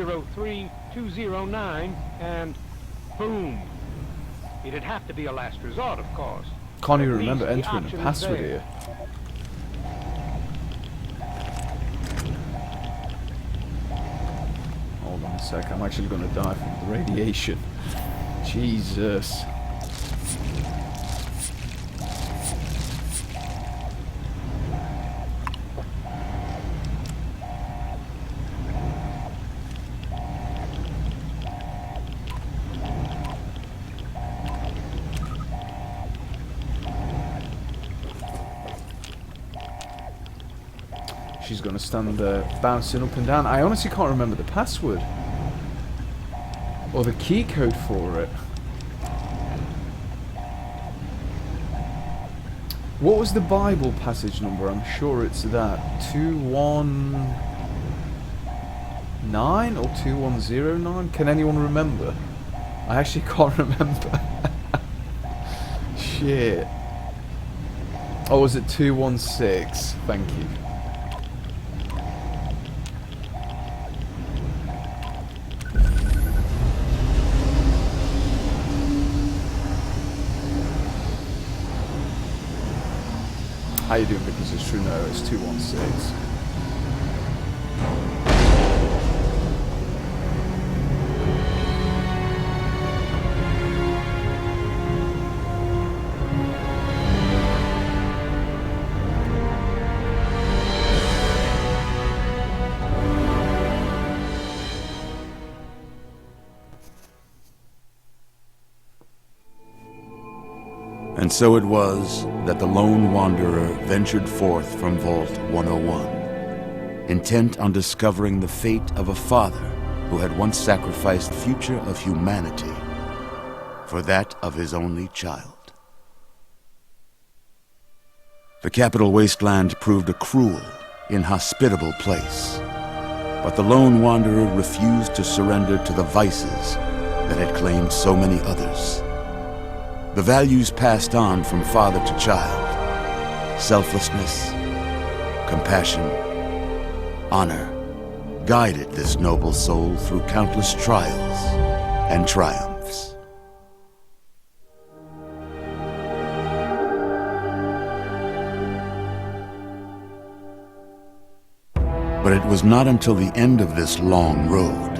03209, and boom. It'd have to be a last resort, of course. Can't even At remember least the entering a option is password there. here. Hold on a sec, I'm actually going to die from the radiation. Jesus. She's going to stand there bouncing up and down. I honestly can't remember the password. Or the key code for it. What was the Bible passage number? I'm sure it's that. 219 or 2109? Can anyone remember? I actually can't remember. Shit. Oh, was it 216? Thank you. How you doing, because it's true? No, it's 216. And so it was that the lone wanderer ventured forth from Vault 101, intent on discovering the fate of a father who had once sacrificed the future of humanity for that of his only child. The capital wasteland proved a cruel, inhospitable place, but the lone wanderer refused to surrender to the vices that had claimed so many others. The values passed on from father to child: selflessness, compassion, honor, guided this noble soul through countless trials and triumphs. But it was not until the end of this long road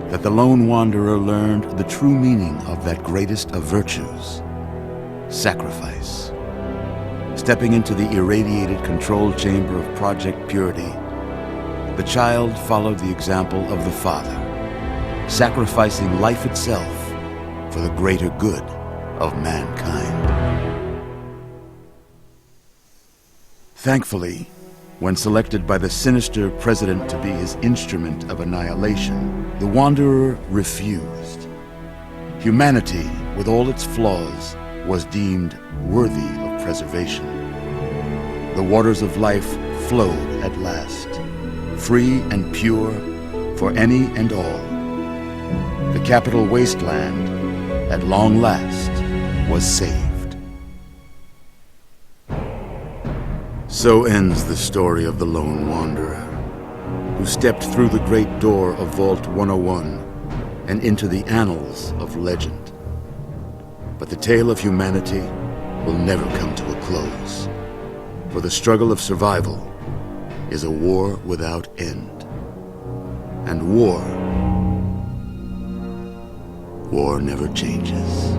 that the lone wanderer learned the true meaning of that greatest of virtues: sacrifice. Stepping into the irradiated control chamber of Project Purity, the child followed the example of the father, sacrificing life itself for the greater good of mankind. Thankfully, when selected by the sinister president to be his instrument of annihilation, the wanderer refused. Humanity, with all its flaws, was deemed worthy of preservation. The waters of life flowed at last, free and pure for any and all. The capital wasteland, at long last, was saved. So ends the story of the lone wanderer, who stepped through the great door of Vault 101 and into the annals of legend. But the tale of humanity will never come to a close, for the struggle of survival is a war without end. And war never changes.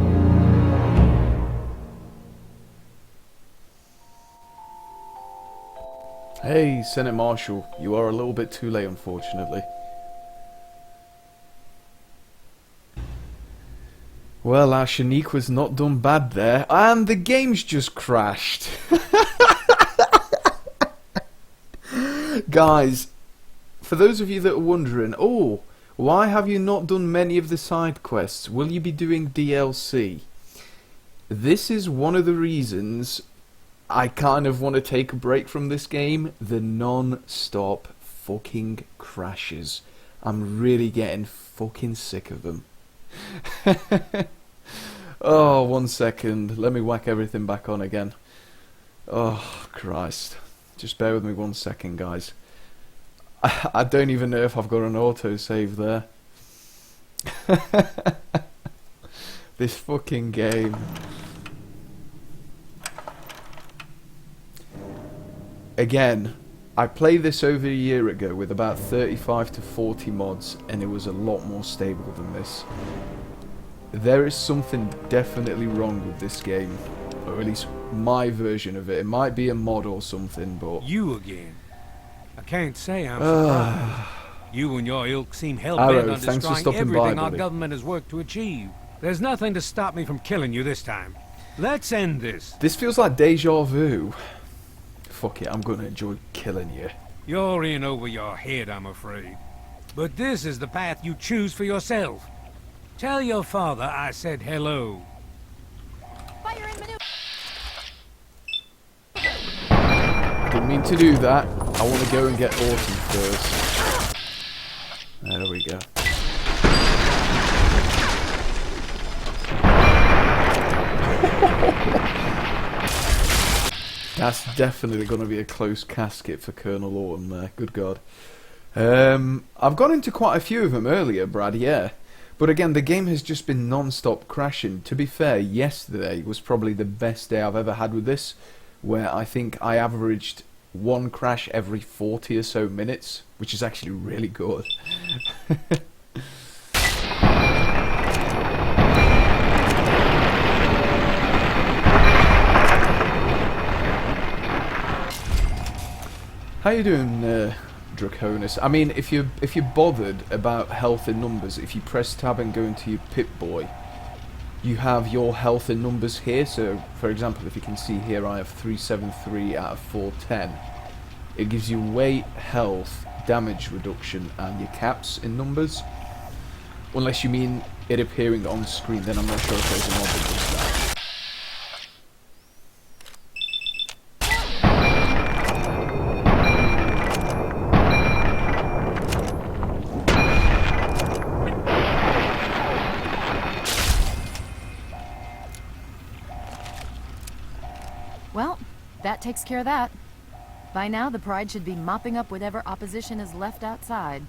Hey, Senate Marshal, you are a little bit too late, unfortunately. Well, our Shaniqua's not done bad there, and the game's just crashed. Guys, for those of you that are wondering, oh, why have you not done many of the side quests? Will you be doing DLC? This is one of the reasons I kind of want to take a break from this game. The non-stop fucking crashes. I'm really getting fucking sick of them. Oh, 1 second. Let me whack everything back on again. Oh, Christ. Just bear with me 1 second, guys. I don't even know if I've got an autosave there. This fucking game. Again, I played this over a year ago with about 35 to 40 mods, and it was a lot more stable than this. There is something definitely wrong with this game, or at least my version of it. It might be a mod or something, but... You again. I can't say I'm surprised. You and your ilk seem hell-bent on thanks for destroying stopping everything by, our buddy. government has worked to achieve. There's nothing to stop me from killing you this time. Let's end this. This feels like deja vu. Fuck it, I'm gonna enjoy killing you. You're in over your head, I'm afraid. But this is the path you choose for yourself. Tell your father I said hello. Fire in maneuver. Didn't mean to do that. I want to go and get Autumn first. There we go. That's definitely going to be a close casket for Colonel Autumn there. Good God. I've gone into quite a few of them earlier, Brad, yeah. But again, the game has just been non-stop crashing. To be fair, yesterday was probably the best day I've ever had with this, where I think I averaged one crash every 40 or so minutes, which is actually really good. How you doing, Draconis? I mean, if you're bothered about health in numbers, if you press tab and go into your Pip-Boy, you have your health in numbers here. So, for example, if you can see here, I have 373 out of 410. It gives you weight, health, damage reduction, and your caps in numbers. Unless you mean it appearing on screen, then I'm not sure if there's a mod that does that. Well, that takes care of that. By now, the Pride should be mopping up whatever opposition is left outside.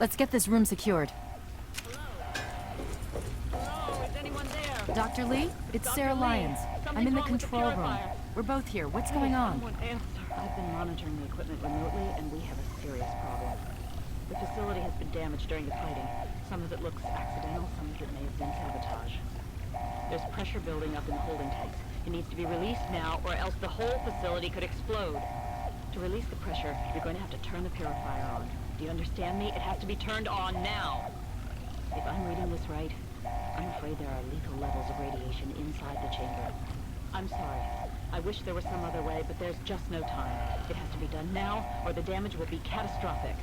Let's get this room secured. Hello, is anyone there? Dr. Lee, it's Dr. Sarah Lee, Lyons. I'm something's in the wrong with the control room. purifier. We're both here. What's going on? Someone answer. I've been monitoring the equipment remotely, and we have a serious problem. The facility has been damaged during the fighting. Some of it looks accidental, some of it may have been sabotage. There's pressure building up in the holding tanks. It needs to be released now, or else the whole facility could explode. To release the pressure, you're going to have to turn the purifier on. Do you understand me? It has to be turned on now. If I'm reading this right, I'm afraid there are lethal levels of radiation inside the chamber. I'm sorry. I wish there was some other way, but there's just no time. It has to be done now, or the damage will be catastrophic.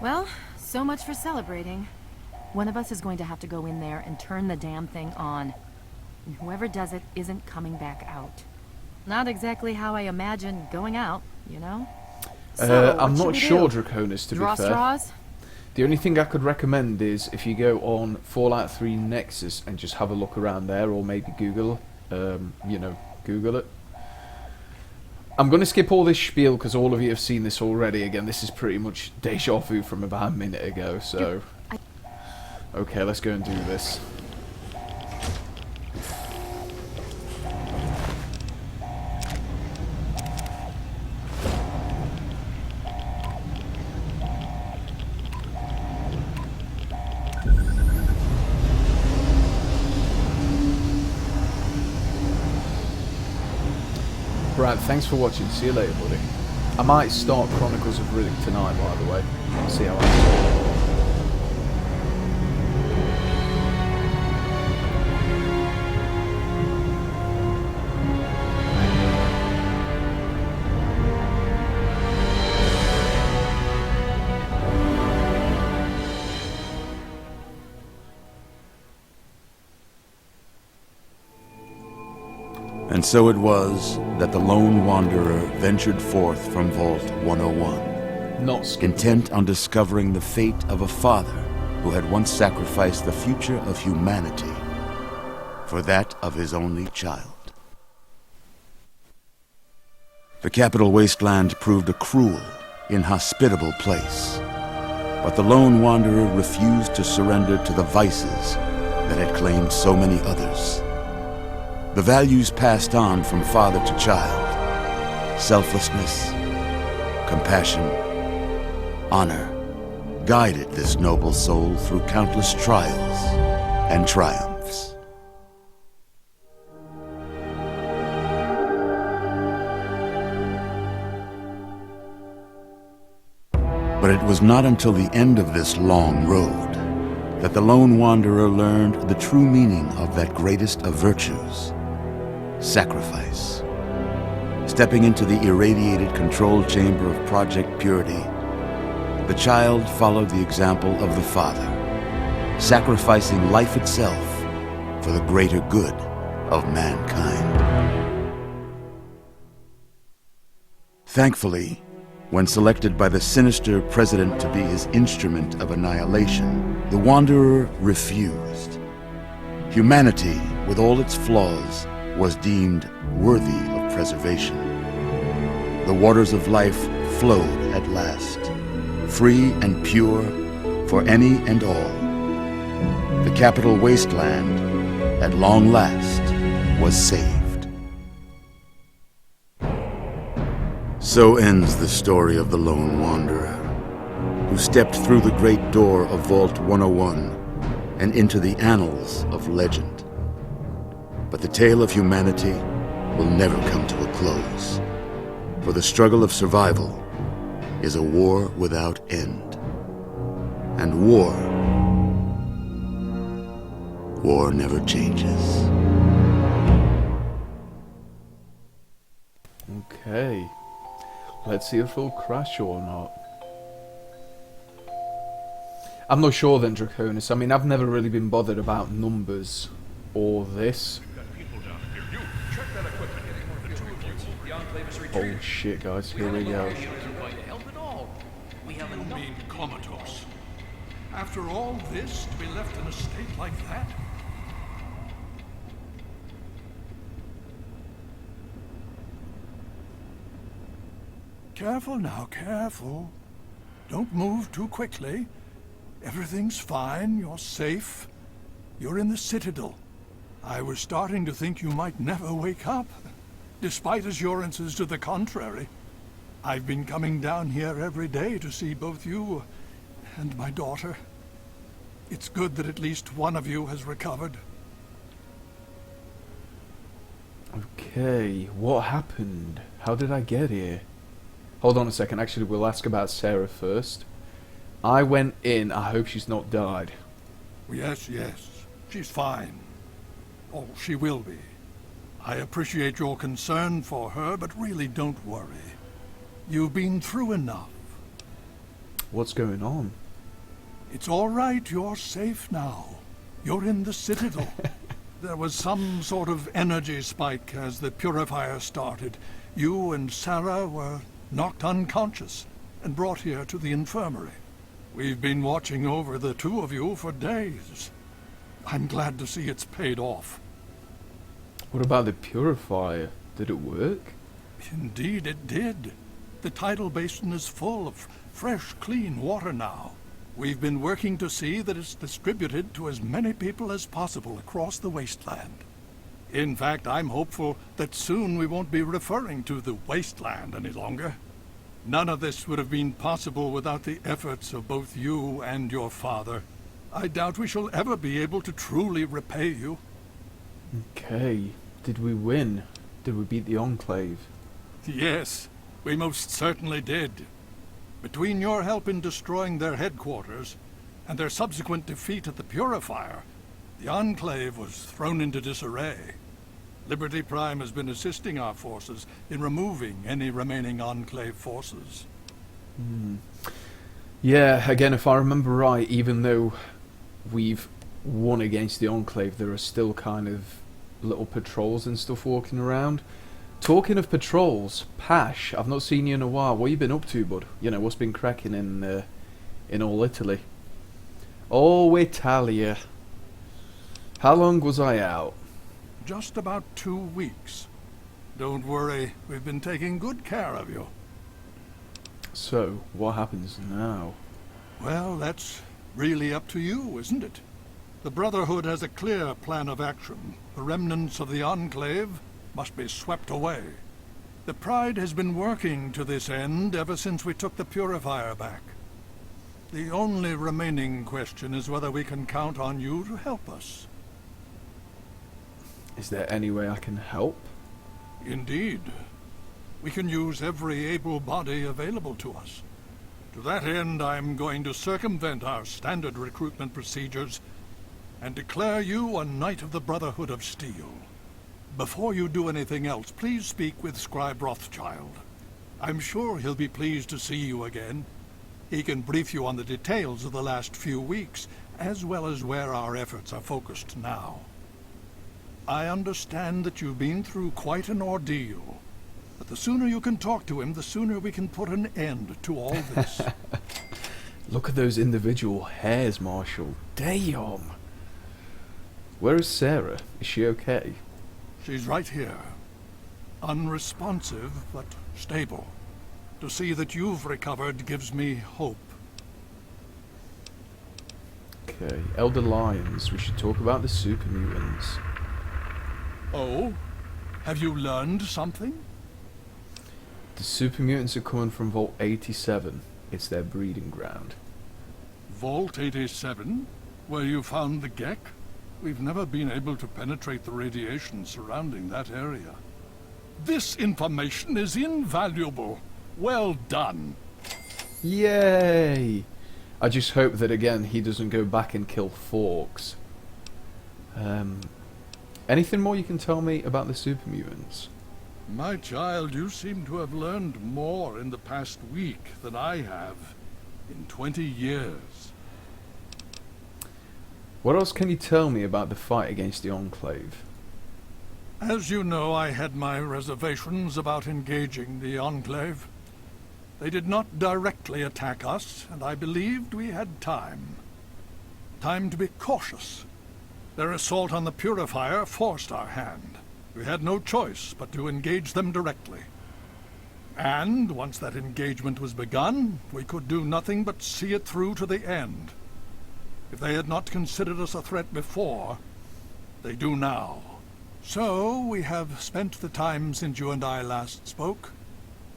Well, so much for celebrating. One of us is going to have to go in there and turn the damn thing on. And whoever does it isn't coming back out. Not exactly how I imagine going out, you know? So, I'm what should not we sure, do? Draconis, to Draw be fair. straws? The only thing I could recommend is if you go on Fallout 3 Nexus and just have a look around there, or maybe Google, you know, Google it. I'm going to skip all this spiel because all of you have seen this already. Again, this is pretty much deja vu from about a minute ago, so... Okay, let's go and do this. Brad, thanks for watching. See you later, buddy. I might start Chronicles of Riddick tonight, by the way. See how I do. And so it was that the lone wanderer ventured forth from Vault 101, Not skip. intent on discovering the fate of a father who had once sacrificed the future of humanity for that of his only child. The capital wasteland proved a cruel, inhospitable place. But the lone wanderer refused to surrender to the vices that had claimed so many others. The values passed on from father to child, selflessness, compassion, honor, guided this noble soul through countless trials and triumphs. But it was not until the end of this long road that the lone wanderer learned the true meaning of that greatest of virtues, sacrifice. Stepping into the irradiated control chamber of Project Purity, the child followed the example of the father, sacrificing life itself for the greater good of mankind. Thankfully, when selected by the sinister president to be his instrument of annihilation, the Wanderer refused. Humanity, with all its flaws, was deemed worthy of preservation. The waters of life flowed at last, free and pure for any and all. The capital wasteland, at long last, was saved. So ends the story of the Lone Wanderer, who stepped through the great door of Vault 101 and into the annals of legend. But the tale of humanity will never come to a close, for the struggle of survival is a war without end. And war never changes. Okay. Let's see if it'll crash or not. I'm not sure then, Draconis. I mean, I've never really been bothered about numbers or this. Oh shit, guys, here we go. You mean comatose? After all this, to be left in a state like that? Careful now, careful. Don't move too quickly. Everything's fine, you're safe. You're in the Citadel. I was starting to think you might never wake up, despite assurances to the contrary. I've been coming down here every day to see both you and my daughter. It's good that at least one of you has recovered. Okay, what happened? How did I get here? Hold on a second, actually we'll ask about Sarah first. I went in, I hope she's not died. Yes, she's fine. Oh, she will be. I appreciate your concern for her, but really don't worry. You've been through enough. What's going on? It's all right, you're safe now. You're in the Citadel. There was some sort of energy spike as the purifier started. You and Sarah were knocked unconscious and brought here to the infirmary. We've been watching over the two of you for days. I'm glad to see it's paid off. What about the purifier? Did it work? Indeed it did. The tidal basin is full of fresh, clean water now. We've been working to see that it's distributed to as many people as possible across the wasteland. In fact, I'm hopeful that soon we won't be referring to the wasteland any longer. None of this would have been possible without the efforts of both you and your father. I doubt we shall ever be able to truly repay you. Okay, did we win? Did we beat the Enclave? Yes, we most certainly did. Between your help in destroying their headquarters and their subsequent defeat at the Purifier, the Enclave was thrown into disarray. Liberty Prime has been assisting our forces in removing any remaining Enclave forces. Yeah, again, if I remember right, even though we've won against the Enclave, there are still kind of little patrols and stuff walking around. Talking of patrols, Pash, I've not seen you in a while. What you been up to, bud? You know, what's been cracking in all Italy? Oh, Italia. How long was I out? Just about 2 weeks. Don't worry, we've been taking good care of you. So, what happens now? Well, that's really up to you, isn't it? The Brotherhood has a clear plan of action. The remnants of the Enclave must be swept away. The Pride has been working to this end ever since we took the Purifier back. The only remaining question is whether we can count on you to help us. Is there any way I can help? Indeed. We can use every able body available to us. To that end, I'm going to circumvent our standard recruitment procedures and declare you a Knight of the Brotherhood of Steel. Before you do anything else, please speak with Scribe Rothschild. I'm sure he'll be pleased to see you again. He can brief you on the details of the last few weeks, as well as where our efforts are focused now. I understand that you've been through quite an ordeal, but the sooner you can talk to him, the sooner we can put an end to all this. Look at those individual hairs, Marshall. Damn! Where is Sarah? Is she okay? She's right here. Unresponsive, but stable. To see that you've recovered gives me hope. Okay, Elder Lions, we should talk about the super mutants. Oh? Have you learned something? The super mutants are coming from Vault 87. It's their breeding ground. Vault 87? Where you found the Gek? We've never been able to penetrate the radiation surrounding that area. This information is invaluable. Well done. Yay! I just hope that again he doesn't go back and kill Forks. Anything more you can tell me about the super mutants? My child, you seem to have learned more in the past week than I have in 20 years. What else can you tell me about the fight against the Enclave? As you know, I had my reservations about engaging the Enclave. They did not directly attack us, and I believed we had time. Time to be cautious. Their assault on the Purifier forced our hand. We had no choice but to engage them directly. And once that engagement was begun, we could do nothing but see it through to the end. If they had not considered us a threat before, they do now. So we have spent the time since you and I last spoke,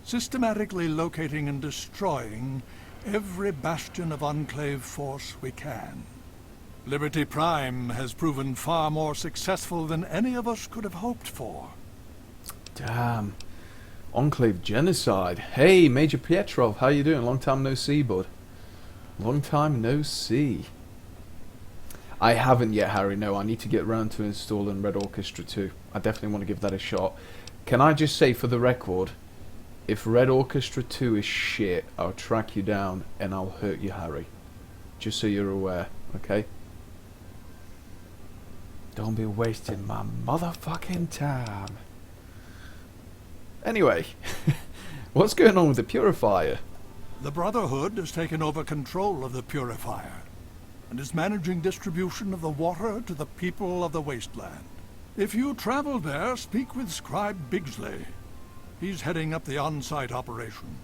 systematically locating and destroying every bastion of Enclave force we can. Liberty Prime has proven far more successful than any of us could have hoped for. Damn. Enclave genocide. Hey, Major Pietrov, how you doing? Long time no see, bud. Long time no see. I haven't yet, Harry. No, I need to get round to installing Red Orchestra 2. I definitely want to give that a shot. Can I just say for the record, if Red Orchestra 2 is shit, I'll track you down and I'll hurt you, Harry. Just so you're aware, okay? Don't be wasting my motherfucking time. Anyway, what's going on with the Purifier? The Brotherhood has taken over control of the Purifier and is managing distribution of the water to the people of the wasteland. If you travel there, speak with Scribe Bigsley. He's heading up the on-site operation.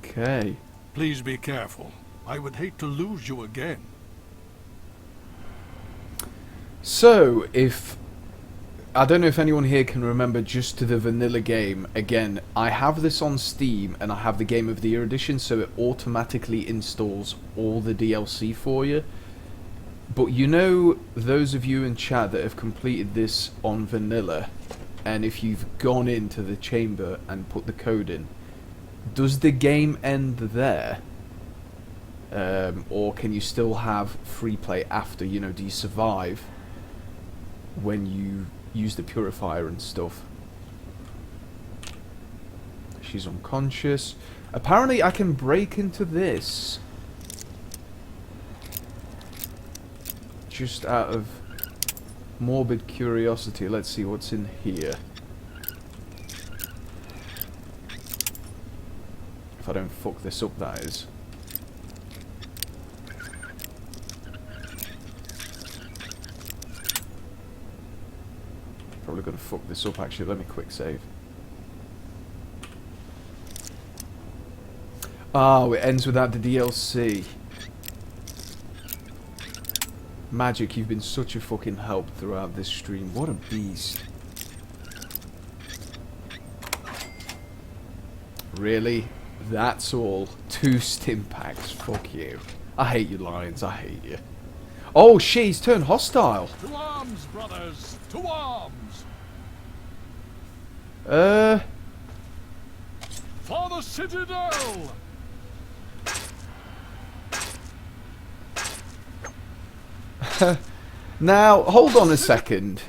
Okay. Please be careful. I would hate to lose you again. So, I don't know if anyone here can remember just to the vanilla game. Again, I have this on Steam and I have the Game of the Year edition, so it automatically installs all the DLC for you. But you know, those of you in chat that have completed this on vanilla, and if you've gone into the chamber and put the code in, does the game end there? Or can you still have free play after? You know, do you survive when you use the Purifier and stuff? She's unconscious. Apparently I can break into this just out of morbid curiosity. Let's see what's in here. If I don't fuck this up, that is. Probably gonna fuck this up actually. Let me quick save. Oh, it ends without the DLC. Magic, you've been such a fucking help throughout this stream. What a beast. Really? That's all? 2 stim packs? Fuck you. I hate you, Lions. I hate you. Oh, shit, he's turned hostile. To arms, brothers! To arms! For the Citadel! Now, hold on a second.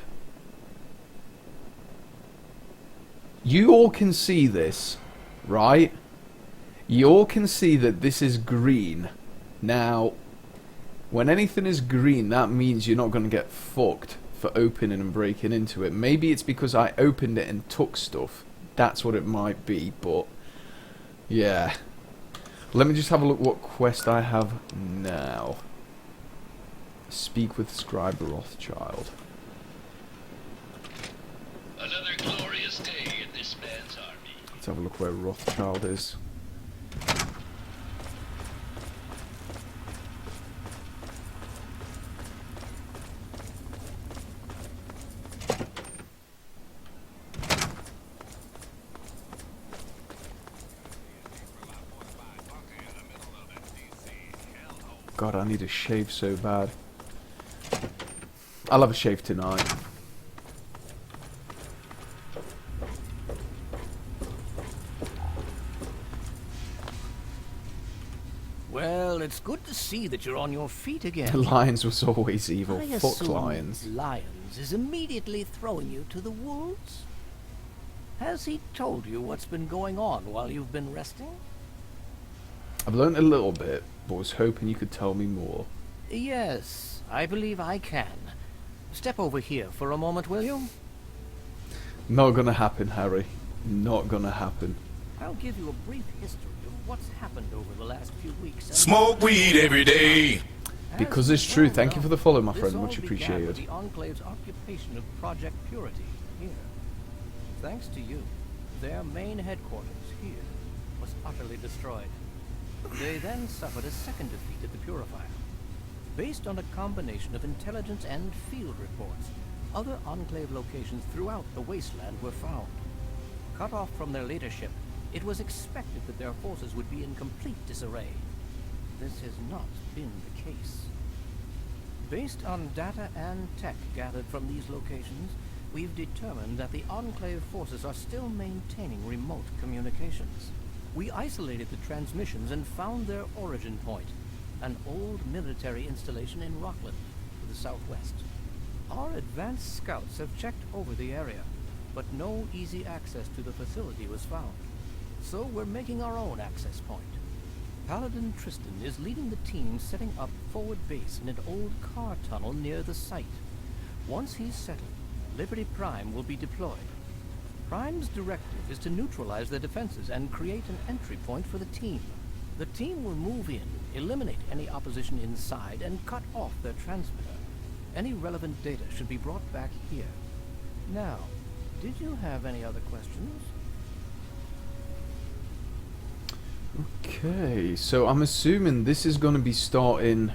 You all can see this, right? You all can see that this is green. Now, when anything is green, that means you're not going to get fucked for opening and breaking into it. Maybe it's because I opened it and took stuff. That's what it might be, but yeah. Let me just have a look what quest I have now. Speak with Scribe Rothschild. Another glorious day in this man's army. Let's have a look where Rothschild is. God, I need a shave so bad. I'll have a shave tonight. Well, it's good to see that you're on your feet again. Lions was always evil. I Fuck assume Lions. Lions is immediately throwing you to the wolves? Has he told you what's been going on while you've been resting? I've learned a little bit, but was hoping you could tell me more. Yes, I believe I can. Step over here for a moment, will you? Not gonna happen, Harry. Not gonna happen. I'll give you a brief history of what's happened over the last few weeks. Smoke weed every day. Because it's true. Thank you for the follow, my This friend. all Much began appreciated. with the Enclave's occupation of Project Purity here. Thanks to you, their main headquarters here was utterly destroyed. They then suffered a second defeat at the Purifier. Based on a combination of intelligence and field reports, other Enclave locations throughout the wasteland were found. Cut off from their leadership, it was expected that their forces would be in complete disarray. This has not been the case. Based on data and tech gathered from these locations, we've determined that the Enclave forces are still maintaining remote communications. We isolated the transmissions and found their origin point, an old military installation in Rockland, to the southwest. Our advanced scouts have checked over the area, but no easy access to the facility was found. So we're making our own access point. Paladin Tristan is leading the team setting up forward base in an old car tunnel near the site. Once he's settled, Liberty Prime will be deployed. Prime's directive is to neutralize their defenses and create an entry point for the team. The team will move in, eliminate any opposition inside, and cut off their transmitter. Any relevant data should be brought back here. Now, did you have any other questions? Okay, so I'm assuming this is going to be starting,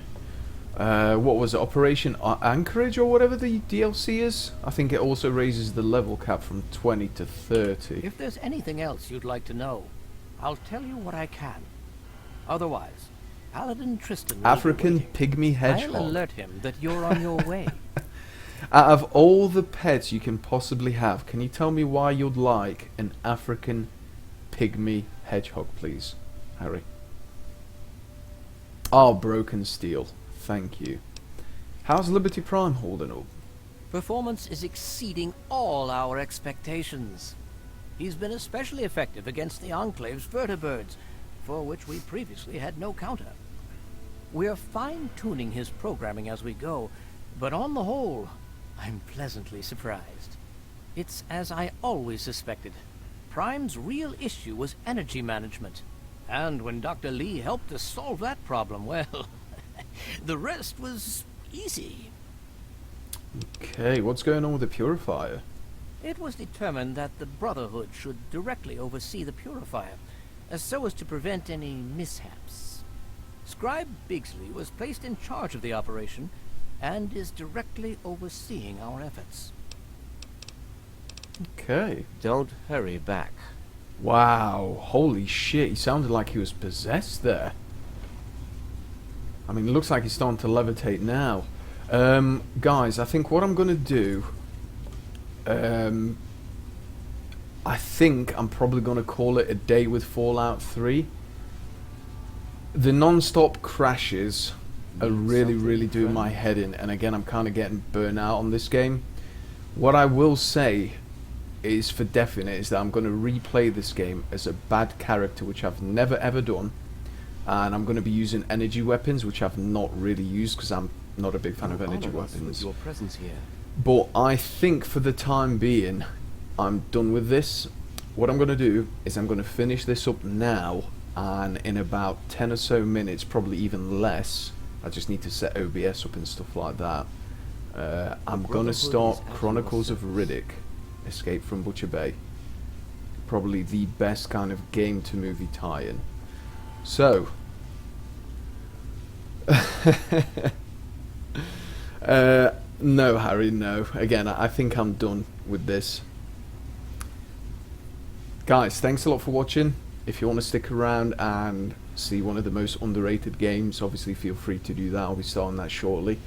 what was it, Operation Anchorage or whatever the DLC is? I think it also raises the level cap from 20 to 30. If there's anything else you'd like to know, I'll tell you what I can. Otherwise, Paladin Tristan will African be waiting. pygmy hedgehog. I'll alert him that you're on your way. Out of all the pets you can possibly have, can you tell me why you'd like an African pygmy hedgehog, please, Harry? Oh, broken steel. Thank you. How's Liberty Prime holding up? Performance is exceeding all our expectations. He's been especially effective against the Enclave's vertibirds, for which we previously had no counter. We're fine-tuning his programming as we go, but on the whole, I'm pleasantly surprised. It's as I always suspected. Prime's real issue was energy management. And when Dr. Lee helped us solve that problem, well, the rest was easy. Okay, what's going on with the Purifier? It was determined that the Brotherhood should directly oversee the Purifier, so as to prevent any mishaps. Scribe Bigsley was placed in charge of the operation and is directly overseeing our efforts. Okay. Don't hurry back. Wow, holy shit, he sounded like he was possessed there. I mean, it looks like he's starting to levitate now. Guys, I think what I'm going to do... I think I'm probably going to call it a day with Fallout 3. The non-stop crashes are really doing my head in. And again, I'm kind of getting burnt out on this game. What I will say is for definite is that I'm going to replay this game as a bad character, which I've never ever done. And I'm going to be using energy weapons, which I've not really used because I'm not a big fan of energy weapons. Your presence here. But I think for the time being, I'm done with this. What I'm going to do is I'm going to finish this up now, and in about 10 or so minutes, probably even less, I just need to set OBS up and stuff like that. I'm going to start Chronicles of Riddick, Escape from Butcher Bay. Probably the best kind of game to movie tie-in. So, no, Harry, no. Again, I think I'm done with this. Guys, thanks a lot for watching. If you want to stick around and see one of the most underrated games, obviously feel free to do that. I'll be starting that shortly.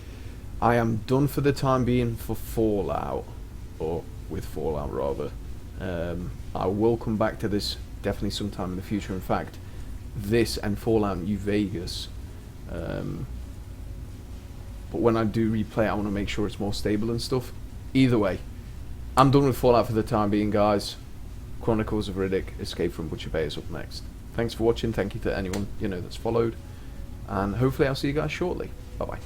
I am done for the time being for Fallout, or with Fallout rather. I will come back to this definitely sometime in the future. In fact, this and Fallout New Vegas. But when I do replay, I want to make sure it's more stable and stuff. Either way, I'm done with Fallout for the time being, guys. Chronicles of Riddick, Escape from Butcher Bay is up next. Thanks for watching. Thank you to anyone that's followed, and hopefully I'll see you guys shortly. Bye bye.